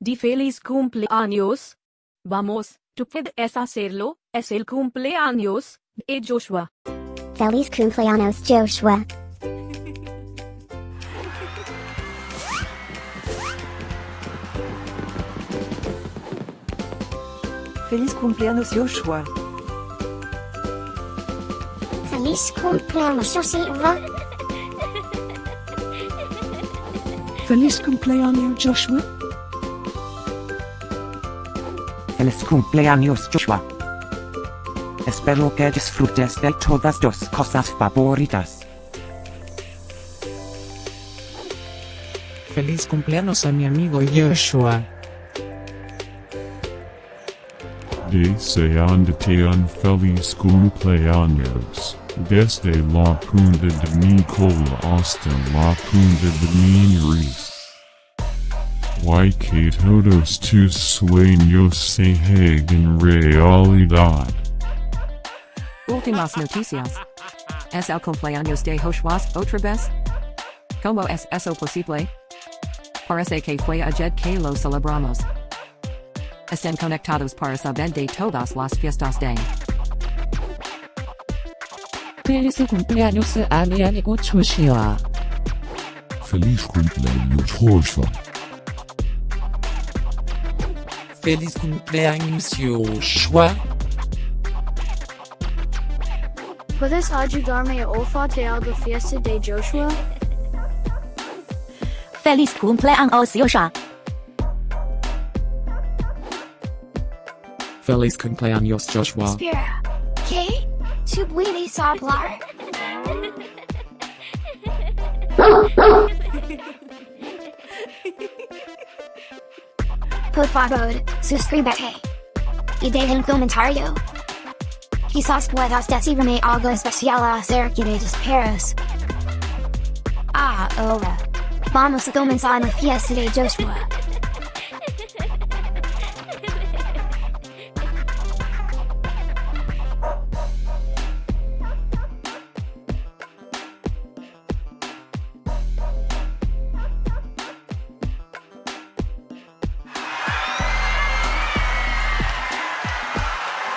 di feliz cumpleaños. Vamos, tú puedes hacerlo, es el cumpleaños de Joshua. Feliz Cumpleaños Joshua. Feliz Cumpleaños Joshua. Feliz Cumpleaños Joshua. Feliz Cumpleaños Joshua. Feliz cumpleaños Joshua. Espero que disfrutes de todas tus cosas favoritas. Feliz cumpleaños a mi amigo Joshua. Deseándote un feliz cumpleaños, desde la punta de mi cola hasta la punta de mi nariz. Que todos tus sueños se hagan realidad. Últimas noticias. Es el cumpleaños de Joshua otra vez. ¿Cómo es eso posible? Parece que fue ayer que lo celebramos. Estén conectados para saber de todas las fiestas de. Feliz cumpleaños a mi amigo Joshua. Feliz cumpleaños Joshua. Feliz cumpleaños Joshua. ¿Puedes ayudarme a olfatear la fiesta de Joshua? Feliz Cumpleaños Joshua. Feliz cumpleaños Joshua. Espera, ¿qué? ¿Tú puedes hablar? Por favor, suscríbete. Y deja un comentario. Quizás puedas decirme algo especial acerca de tus perros. Ahora, vamos a comenzar la fiesta de Joshua.